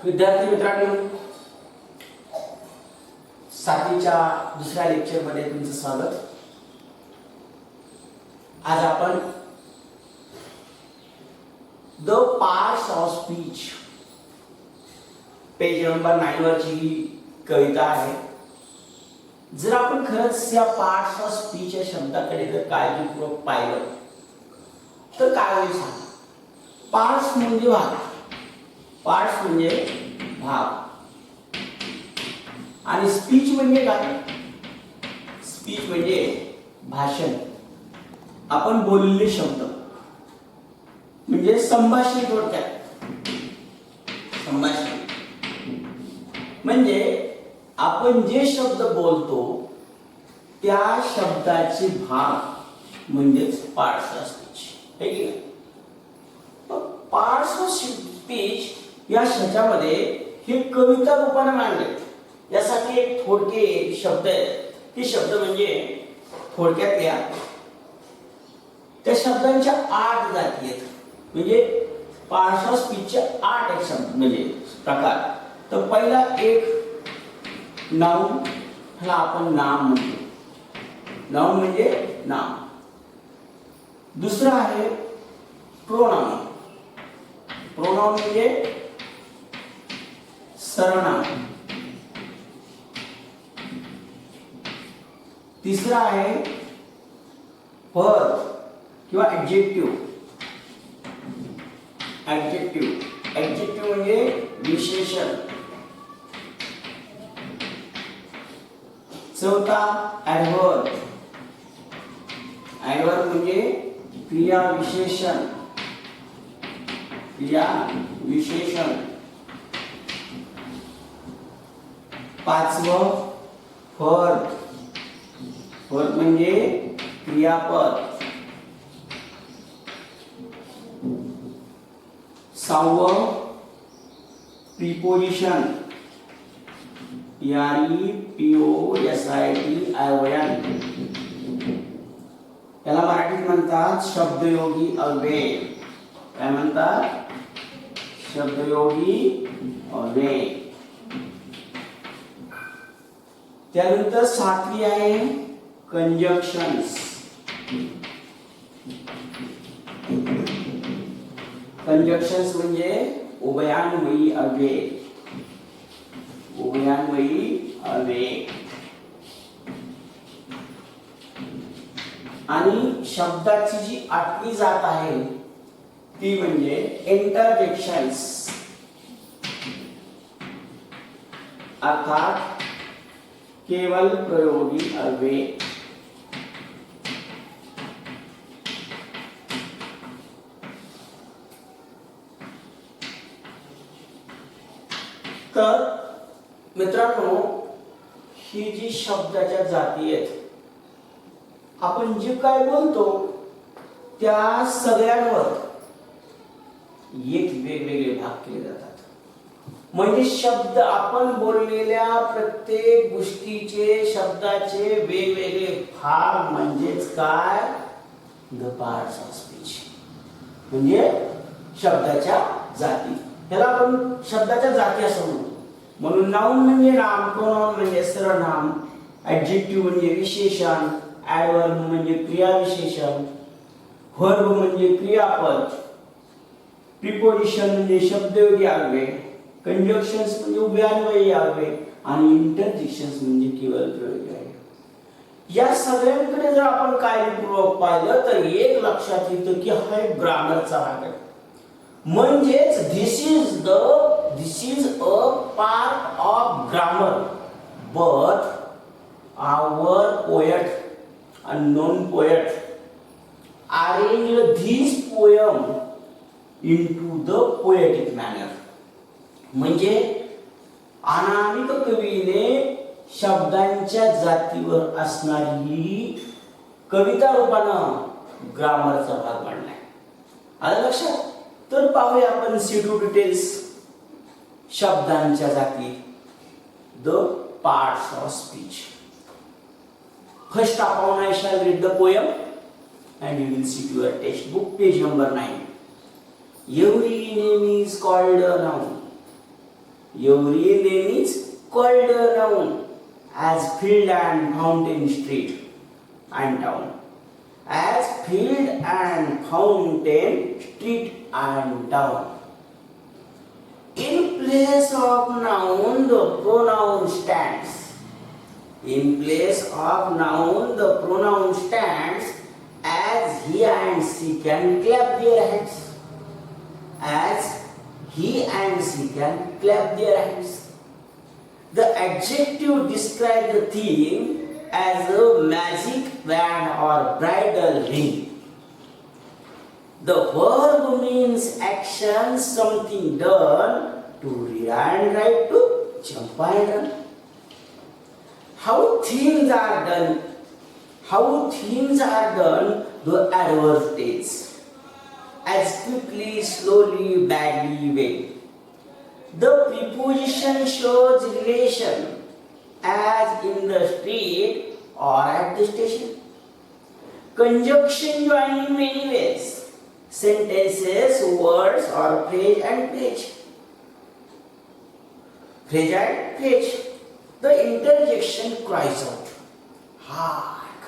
विद्यार्थी मित्रांनो, सातवीच्या दुसऱ्या लेक्चर मध्ये तुमचं स्वागत। आज आपण the parts of speech page number 9 वरची ही कविता आहे। जर आपण खरंच या पार्ट्स ऑफ स्पीच या शब्दाकडे जर काळजीपूर्वक पाहिलं तर काय होईल सांगा। पार्ट्स म्हणजे भाग, पार्ट्स म्हणजे भाग आणि स्पीच म्हणजे काय? स्पीच म्हणजे भाषण, आपण बोललेले शब्द म्हणजे संभाषण। थोडक्यात संभाषण म्हणजे आपण जे शब्द बोलतो त्या शब्दाचे भाग म्हणजेच पार्ट्स ऑफ स्पीच आहे की नाही? पार्ट्स ऑफ स्पीच या शब्दामध्ये हे कविता रूपाने मांडले। यासाठी एक थोडके शब्द आहेत, ते शब्द म्हणजे थोडक्यात लिहा। त्या शब्दांच्या 8 जाती आहेत, म्हणजे पार्ट्स ऑफ स्पीचचे 8 एक शब्द म्हणजे प्रकार। तर पहिला एक नाउन, ह्याला आपण नाम म्हणतो, नाउन म्हणजे नाम। दुसरा आहे प्रोनाउन, प्रोनाउन म्हणजे सर्वनाम। तिसरा आहे वर्ब किंवा ऍडजेक्टिव्ह, ऍडजेक्टिव्ह ऍडजेक्टिव्ह म्हणजे विशेषण। चौथा ऍडवर्ब, ऍडवर्ब म्हणजे क्रिया विशेषण, क्रिया विशेषण। पाचवं वर्ब, वर्ब म्हणजे क्रियापद। सहावं प्रीपोजिशन, PREPOSITION, याला मराठीत म्हणतात शब्दयोगी अव्यय। काय म्हणतात? शब्दयोगी अव्यय। त्यानंतर 7वी आहे कंजक्शन्स, कंजक्शन्स म्हणजे उभयान्वयी अव्यय, उभयान्वयी अव्यय। आणि शब्दाची जी 8वी जात आहे ती म्हणजे इंटरजेक्शन्स, अर्थात केवल प्रयोगी अव्यय। तर मित्रांनो, ही जी शब्दाच्या जाती आहेत, आपण जे काय बोलतो त्या सगळ्यांवर एक वेगवेगळे भाग केले जातात। म्हणजे शब्द, आपण बोललेल्या प्रत्येक गोष्टीचे, शब्दाचे वेगवेगळे भाग म्हणजेच काय? द पार्ट्स ऑफ स्पीच, म्हणजे शब्दाच्या जाती। ह्याला आपण शब्दाच्या जाती असं म्हणतो। म्हणून नाउन म्हणजे नाम, प्रोनाउन म्हणजे सर्वनाम, ऍडजेक्टिव्ह म्हणजे विशेषण, ऍडवर्ब म्हणजे क्रियाविशेषण, वर्ब म्हणजे क्रियापद, प्रीपोजिशन म्हणजे शब्दयोगी अव्यय, कंजक्शन्स म्हणजे उभयान्वयी अव्यय आणि इंटरजेक्शन्स म्हणजे केवल प्रयोगी अव्यय। या सगळ्यांकडे जर आपण काळजीपूर्वक पाहिलं तर एक लक्षात येतं की हा एक ग्रामरचा भाग आहे। म्हणजेच this is a part of grammar, but our poet, unknown poet, arranged this poem into the poetic manner। म्हणजे अनामिक कवीने शब्दांच्या जातीवर असणारी कविता रूपानं ग्रामरचा भाग मांडलाय। आलं लक्षात? तर पाहूया आपण सी टू डिटेल्स शब्दांच्या जाती, the parts of speech. First upon I shall read the poem and you will see to your textbook page number 9. Every name is called a noun. Every name is called a noun as field and fountain, street and town. As field and fountain, street and town. In place of noun, the pronoun stands. In place of noun, the pronoun stands as he and she can clap their hands. As he and she can clap their hands. The adjective describes the theme as a magic wand or bridal ring. The verb means action, something done, to read and write, to jump and run. How things are done, the adverb tells. As quickly, slowly, badly, well. The preposition shows relation, as in the street or at the station. Conjunction join in many ways. Sentences, words, or phrase and page. Phrase and page. The interjection cries out, hark!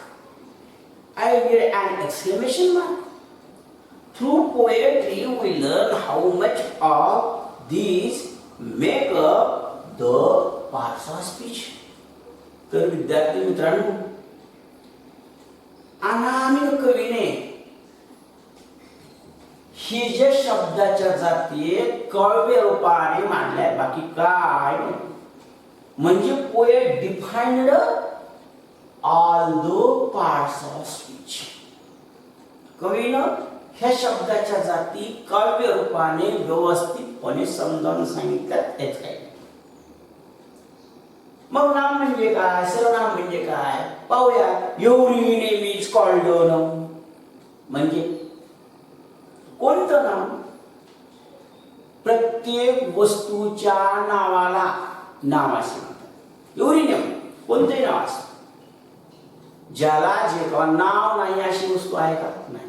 I hear an exclamation mark. Through poetry, we learn how much of these make up the parts of speech. तर विद्यार्थी मित्रांनो, अनामिक कवीने ही जे शब्दाच्या जाती काव्य रूपाने मांडल्या, बाकी काय नाही. म्हणजे poet defined all the parts of speech. कवीनं ह्या शब्दाच्या जाती काव्य रूपाने व्यवस्थितपणे समजावून सांगितल्यात. हेच काय. मग नाम म्हणजे काय, सर्वनाम म्हणजे काय पाहूया. Every name is called a noun. म्हणजे कोणतं नाव? प्रत्येक वस्तूच्या नावाला नाव असे म्हणतात. एव्हरी नेम, कोणतेही नाव असतं. ज्याला जे नाव नाही अशी वस्तू आहे का? नाही.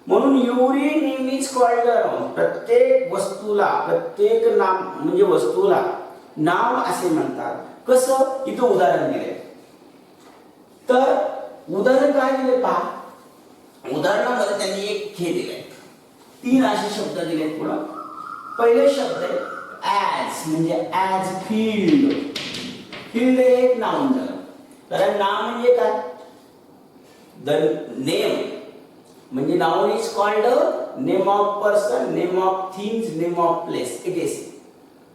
म्हणून every name is called a noun. प्रत्येक वस्तूला, प्रत्येक नाम म्हणजे वस्तूला नाव असे म्हणतात. कसं? इथं उदाहरण दिले. तर उदाहरण काय दिले पहा. उदाहरणामध्ये त्यांनी एक हे दिले, 3 असे शब्द दिले. पुन्हा पहिले शब्द आहे ऍज, म्हणजे ऍज फील्ड. फील्ड एक नाउन झालं. कारण नाव म्हणजे काय? द नेम म्हणजे noun is called name of person, name of things, name of place. It is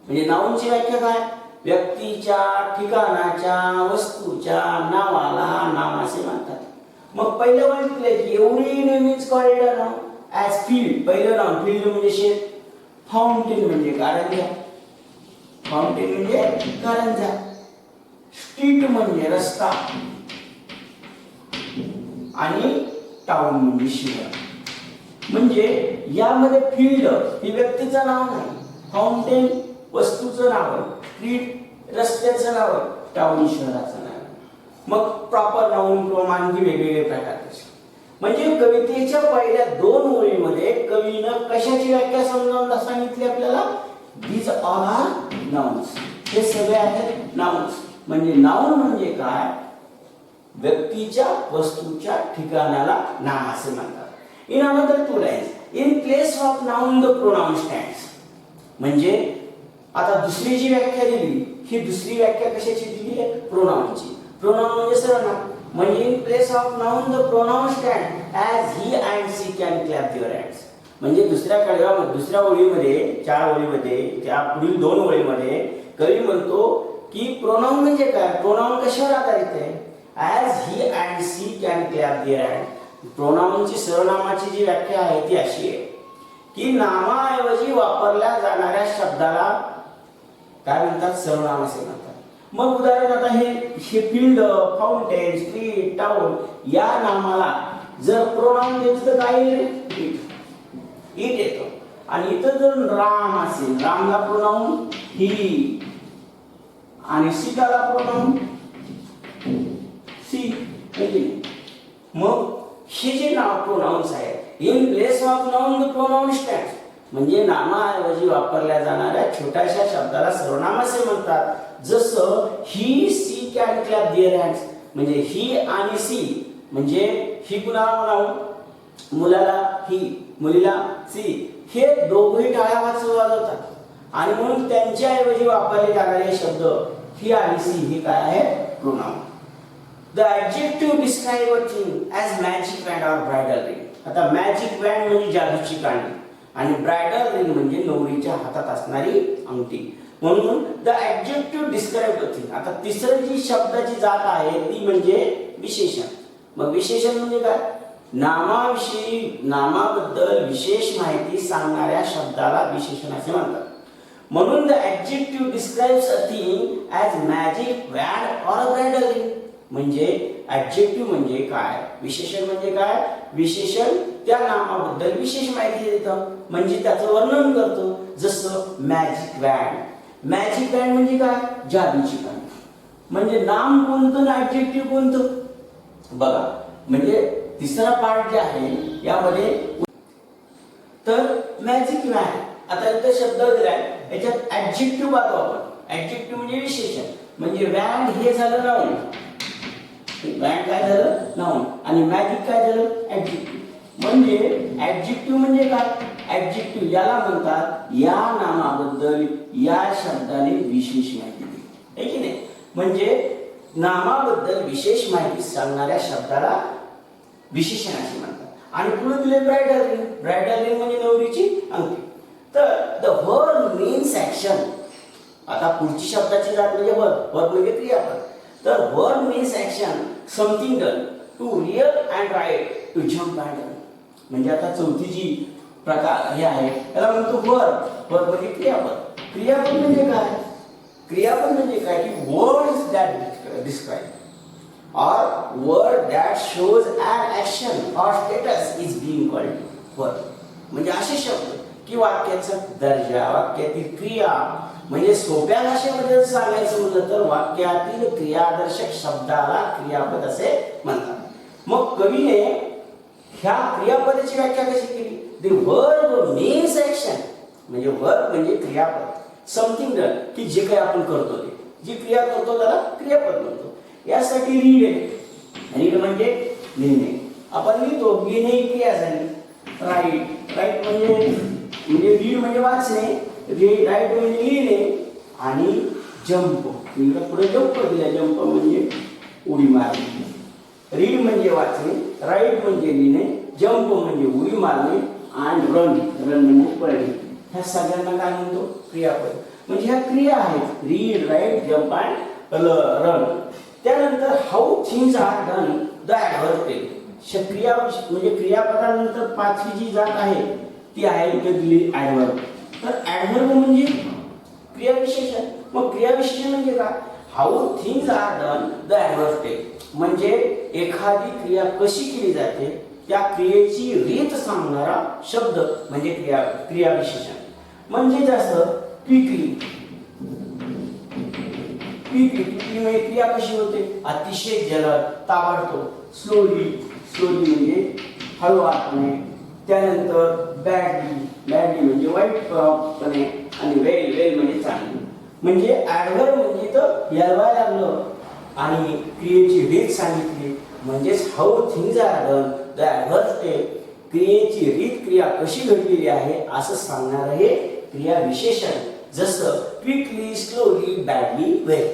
म्हणजे नाउनची व्याख्या काय? व्यक्तीच्या, ठिकाणाच्या, वस्तूच्या नावाला नाव असे म्हणतात. मग पहिलं म्हटलं की every name is called noun as field. पहिलं नाउन फील्ड म्हणजे शेत. फाउंटेन म्हणजे कारंजा. फाउंटेन म्हणजे कारंजा. स्ट्रीट म्हणजे रस्ता. आणि टाउन म्हणजे शहर. म्हणजे यामध्ये फील्ड ही व्यक्तीचं नाव नाही, फाउंटेन वस्तूचं नाव आहे, स्ट्रीट रस्त्याचं नाव आहे, टाउन शहराचं नाव आहे. मग प्रॉपर नाउन किंवा आणखी वेगवेगळे प्रकारचे. म्हणजे कवितेच्या पहिल्या 2 ओळीमध्ये कवीनं कशाची व्याख्या समजावून सांगितली आपल्याला? These all are nouns. हे सगळे आहेत नाउन्स. म्हणजे नाउन म्हणजे काय? व्यक्तीच्या, वस्तूच्या, ठिकाणाला नाव असे म्हणतात. In another 2 lines, in place of noun the pronoun stands. म्हणजे आता दुसरी जी व्याख्या दिली, ही दुसरी व्याख्या कशाची दिली आहे? प्रोनाउनची. प्रोनाउन म्हणजे सर्वनाम. म्हणजे in place of noun the pronoun stand as he and she can clap their hands. म्हणजे दुसऱ्या ओळीमध्ये, 4 ओळीमध्ये, त्या पुढील 2 ओळीमध्ये कवी म्हणतो की प्रोनाउन म्हणजे काय? प्रोनाउन कशावर आधारित आहे? As he and she can clap their hand. प्रोनाउनची, सर्वनामाची जी व्याख्या आहे ती अशी आहे की नामाऐवजी वापरल्या जाणाऱ्या शब्दाला काय म्हणतात? सर्वनाम असे म्हणतात. मग उदाहरण आता हे फील्ड, फाउंटेन, स्ट्रीट, टाउन या नामाला जर प्रोनाउन द्यायचं तर काय येईल? इट येतो. आणि इथं जर राम असेल, रामला प्रोनाउन ही, आणि सीताला प्रोनाउन सी. मग हे जे नाव प्रोनाउन्स आहे, in place of noun the pronoun stands. म्हणजे नामाऐवजी वापरल्या जाणाऱ्या छोट्याशा शब्दाला सर्वनाम असे म्हणतात. जसं he she can clap their hands, म्हणजे ही आणि सी, म्हणजे ही कुणाला म्हणावं, मुलाला ही, मुलीला सी, हे दोघंही टाळ्या वाजवतात आणि म्हणून त्यांच्याऐवजी वापरले जाणारे शब्द ही आणि सी हे काय आहे, pronoun. The adjective describe a thing as magic band or bridal ring. आता मॅजिक बँड म्हणजे जादूची कांडी आणि ब्राइडल रिंग म्हणजे नवरीच्या हातात असणारी अंगठी. म्हणून the adjective describe a thing. आता तिसरी जी शब्दाची जात आहे ती म्हणजे विशेषण. मग विशेषण म्हणजे काय, नामाविषयी, नामाबद्दल विशेष माहिती सांगणाऱ्या शब्दाला विशेषण असे म्हणतात. म्हणून the adjective describes a thing as magic band or a bridal ring. म्हणजे ॲडजेक्टिव्ह म्हणजे काय, विशेषण म्हणजे काय, विशेषण त्या नामाबद्दल विशेष माहिती देतं, म्हणजे त्याचं वर्णन करतो. जसं मॅजिक बँड. मॅजिक बँड म्हणजे काय, जादूची कांडी. म्हणजे नाम कोणतं आणि ॲडजेक्टिव्ह कोणतं बघा. म्हणजे तिसरा पार्ट जे आहे यामध्ये तर मॅजिक बँड. आता इथे शब्द दिलाय, याच्यात ॲडजेक्टिव्ह पाहतो आपण. ॲडजेक्टिव्ह म्हणजे विशेषण, म्हणजे बँड हे झालं नाउन, बँड काय झालं नाउन, आणि मॅजिक काय झालं ॲडजेक्टिव्ह. म्हणजे ॲडजेक्टिव्ह म्हणजे काय, ॲडजेक्टिव्ह याला म्हणतात या नामाबद्दल या शब्दाने विशेष माहिती दिली आहे की नाही. म्हणजे नामाबद्दल विशेष माहिती सांगणाऱ्या शब्दाला विशेषण असे म्हणतात. आणि पुढे दिले ब्राइडल रिंग. ब्राइडल रिंग म्हणजे नवरीची अंगठी. तर द वर्ब मीन्स ॲक्शन. आता पुढची शब्दाची जात म्हणजे वर्ब. वर्ब म्हणजे क्रियापद. तर verb means action, something done, to read and write, to jump and run. म्हणजे आता चौथी जी प्रकार हे आहे त्याला म्हणतो वर्ब. वर्ब म्हणजे क्रियापद. क्रियापद म्हणजे काय, क्रियापद म्हणजे काय की words that describe or word that shows an action or status is being called verb. म्हणजे असे शब्द की वाक्याचा दर्जा, वाक्यातील क्रिया, म्हणजे सोप्या भाषेमध्ये सांगायचं म्हटलं तर वाक्यातील क्रियादर्शक शब्दाला क्रियापद असे म्हणतात. मग कवीने ह्या क्रियापदाची व्याख्या कशी केली, द वर्ब मीन्स ॲक्शन, म्हणजे वर्ब म्हणजे क्रियापद, समथिंग डन की जे काही आपण करतो ते, जी क्रिया करतो त्याला क्रियापद म्हणतो. यासाठी रीड आहे. रीड म्हणजे लिहिणे. आपण लिहितो, लिहिणे ही क्रिया झाली. राईट, राईट म्हणजे रीड म्हणजे वाचणे, राईट म्हणजे लिहिणे. आणि जंप, पुढे जंप दिला, जंप म्हणजे उडी मारणे. रीड म्हणजे वाचणे, राईट म्हणजे लिहिणे, जंप म्हणजे उडी मारणे, आणि रन, रन म्हणजे पळणे. ह्या सगळ्यांना काय म्हणतो, क्रियापद. म्हणजे ह्या क्रिया आहेत, read, write, jump and run. त्यानंतर how things are done, the adverb. क्रिया म्हणजे क्रियापदानंतर पाचवी जी जात आहे ती आहे इथे दिली ॲडव्हर्ब. तर ॲडव्हर्ब म्हणजे क्रियाविशेषण. मग क्रियाविशेषण म्हणजे काय, how things are done, the adverb. म्हणजे एखादी क्रिया कशी केली जाते त्या क्रियेची रीत सांगणारा शब्द म्हणजे क्रियाविशेषण. म्हणजे जसं क्विकली, क्विकली म्हणजे क्रिया कशी होते, अतिशय जलद, ताबडतोब. स्लोली, स्लोली म्हणजे हळूवारपणे. त्यानंतर बॅडली, बॅडली म्हणजे वाईटपणे. आणि वेल, वेल म्हणजे चांगली. म्हणजे ॲडव्हर्ब म्हणजे तर यायला लागलं आणि क्रियेची रीत सांगितली. म्हणजेच how things are done, the adverb. क्रियेची रीत, क्रिया कशी घडलेली आहे असं सांगणार हे क्रियाविशेषण. जसं क्विकली, स्लोली, बॅडली, वेल.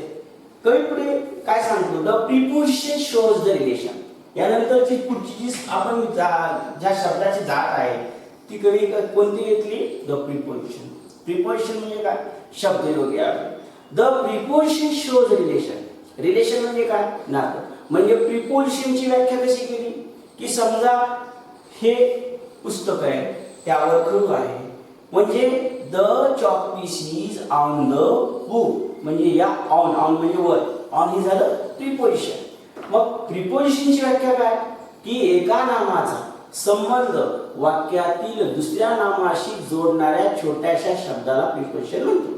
कवी पुढे काय सांगतो, the preposition shows the relation. यानंतरची पुढची जी आपण ज्या शब्दाची जात आहे ती कवी कोणती घेतली, द प्रिपोजिशन. प्रिपोजिशन म्हणजे काय, शब्दयोगी आहे. The preposition shows relation. Relation म्हणजे काय, नातं. म्हणजे प्रिपोजिशनची व्याख्या कशी केली की समजा हे पुस्तक आहे, त्यावर खडू आहे, म्हणजे the chalk piece is on the book. म्हणजे या ऑन, ऑन म्हणजे वर, ऑन हे झालं प्रिपोजिशन. मग प्रिपोजिशनची व्याख्या काय की एका नामाचा संबंध वाक्यातील दुसऱ्या नामाशी जोडणाऱ्या छोट्याशा शब्दाला प्रिपोजिशन म्हणतो.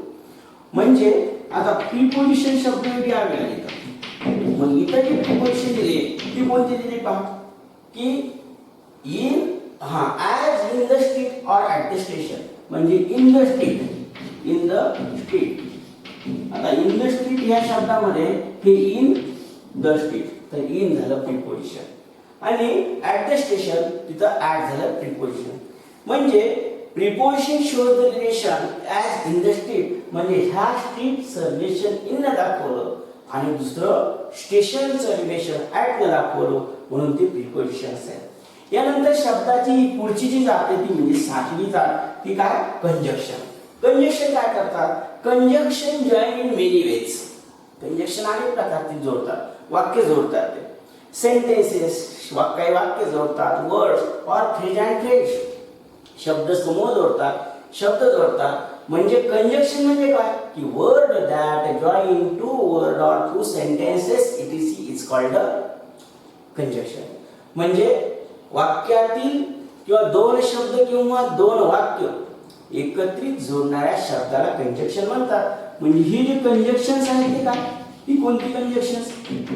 म्हणजे आता प्रिपोजिशन शब्द वेगळी आलेला इथं. मग इथं जी प्रिपोजिशन दिली ती कोणती दिली पहा की in, as in the street or at the station. म्हणजे in the street. In the street. आता इन द स्ट्रीट या शब्दामध्ये हे इन द स्ट्रीट, तर इन झालं प्रिपोजिशन आणि ऍट द स्टेशन तिथं ऍट झालं प्रिपोजिशन. म्हणजे preposition shows the relation as in the street, म्हणजे ह्या स्ट्रीटचं रिलेशन इन न दाखवलं आणि दुसरं स्टेशनचं रिलेशन ऍट न दाखवलं म्हणून ते प्रिपोजिशन असेल. यानंतर शब्दाची पुढची जी जात आहे ती म्हणजे सातवी जात, ती काय? कंजक्शन. कंजक्शन काय करतात? Conjunction join in many ways. Conjunction अनेक प्रकारचे जोडतात, वाक्य जोडतात. सेंटेन्सेस काही वाक्य जोडतात, वर्ड्स और फ्रेज अँड फ्रेज शब्द समूह जोडतात, शब्द जोडतात. म्हणजे कंजक्शन म्हणजे काय? की word that join two word or two sentences ETC is called conjunction. म्हणजे वाक्यातील किंवा दोन शब्द किंवा दोन वाक्य एकत्रित जोडणाऱ्या शब्दाला कंजक्शन म्हणतात. म्हणजे ही जी कंजक्शन्स आहेत ती काय? ती कोणती कंजक्शन्स?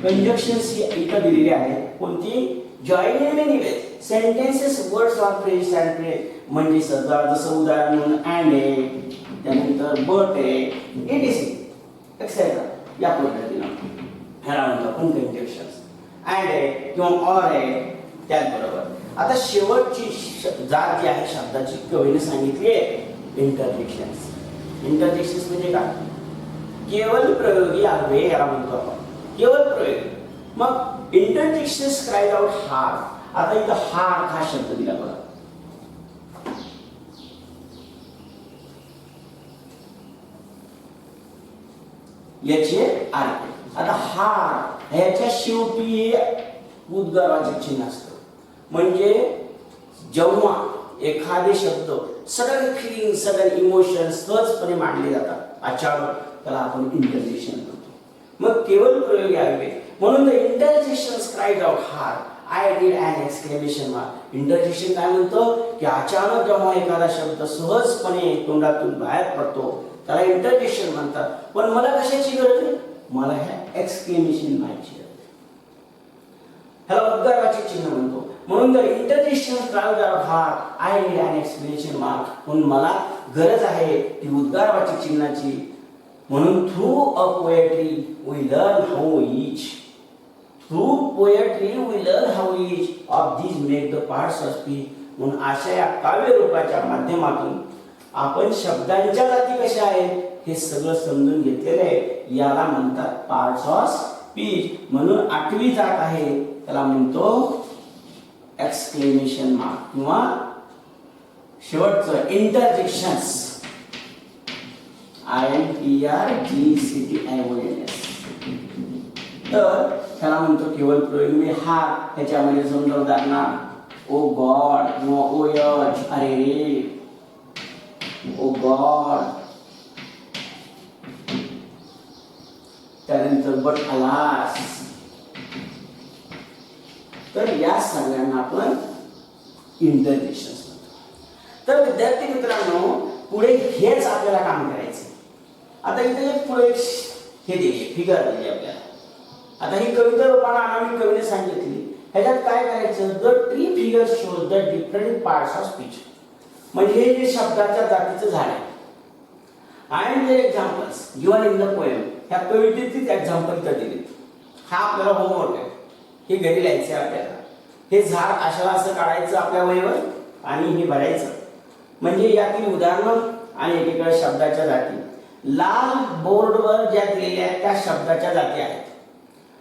कंजक्शन्स ही इथं दिलेली आहेत. कोणती? Join in many ways. Sentences, words और फ्रेज अँड फ्रेज म्हणजे जसं उदाहरण म्हणून अँड आहे, त्यानंतर बट आहे, इटीसी एक्सेट्रा या पद्धतीनं ह्याला म्हणतो आपण कंजक्शन्स. अँड आहे किंवा ऑर आहे त्याचबरोबर. आता शेवटची जात जी आहे शब्दाची कवीने सांगितली आहे इंटरजेक्शन्स. इंटरजेक्शन्स म्हणजे काय? केवळ प्रयोगी अन्वय याला म्हणतो आपण, केवळ प्रयोग. मग इंटरजेक्शन्स क्राईड आउट हार्ड. आता इथं हार्ड हा शब्द दिला बघा. याचे अर्थ. आता हार्ड ह्याच्या शेवटी उद्गाराचे चिन्ह असतं. म्हणजे जेव्हा एखादे शब्द सडन फिलिंग, सडन इमोशन सहजपणे मांडले जातात अचानक, त्याला आपण इंटरजेक्शन म्हणतो. मग केवळ प्रयोग यावे म्हणून the interjections cried out hard I did an exclamation mark. Interjection काय म्हणतो? की अचानक जेव्हा एखादा शब्द सहजपणे तोंडातून बाहेर पडतो त्याला इंटरजेक्शन म्हणतात. पण मला कशाची गरज आहे? मला ह्या एक्सक्लेमेशन मार्कची गरज आहे. ह्याला उद्गाराचे चिन्ह म्हणतो. म्हणून the interjection cried out hard I did an exclamation mark. म्हणून मला गरज आहे ती उद्गारवाची चिन्हाची. म्हणून through a poetry we learn how each. Through poetry we learn how each of these make the parts of speech. म्हणून अशा या काव्य रूपाच्या माध्यमातून आपण शब्दांच्या जाती कशा आहेत हे सगळं समजून घेतलेलं आहे. याला म्हणतात पार्ट्स ऑफ स्पीच. म्हणून आठवी जात आहे त्याला म्हणतो एक्सक्लेमेशन मार्क किंवा शेवटचं इंटरजेक्शन्स. INTRGCTIONS. तर त्याला म्हणतो केवळ प्रयोग. मी हा त्याच्यामध्ये समजा उदाहरणार्थ ओ गॉड किंवा ओ यश, अरे रे, ओ गॉड. त्यानंतर बट अलास. तर या सगळ्यांना आपण इंटरजेक्शन्स म्हणतो. तर विद्यार्थी मित्रांनो पुढे हेच आपल्याला काम करायचं. आता इथे एक पुढे हे दिली फिगर दिली आपल्याला. आता ही कविता रूपाने अनामिक कवीने सांगितली. ह्याच्यात काय करायचं? The tree figure shows the different parts of speech. म्हणजे हे जे शब्दाच्या जातीचं झाड आहे. And the examples given in the poem. ह्या कवितेचीच एक्झाम्पल इथं दिली. हा आपल्याला होमवर्क आहे. हे घरी लिहायचं आपल्याला. हे झाड अशाला असं काढायचं आपल्या वहीवर आणि हे भरायचं. म्हणजे यातील उदाहरणं आणि एकीकडे शब्दाच्या जाती. लाल बोर्डवर ज्या दिलेल्या आहेत त्या शब्दाच्या जाती आहेत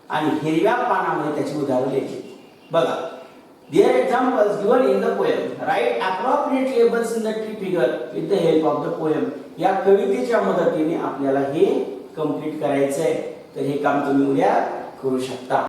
आणि हिरव्या पानामध्ये त्याची उदाहरणं लिहायची. बघा, there examples given in the poem. Write appropriate labels in the tree figure with the help of the poem. या कवितेच्या मदतीने आपल्याला हे कंप्लीट करायचं आहे. तर हे काम तुम्ही उद्या करू शकता.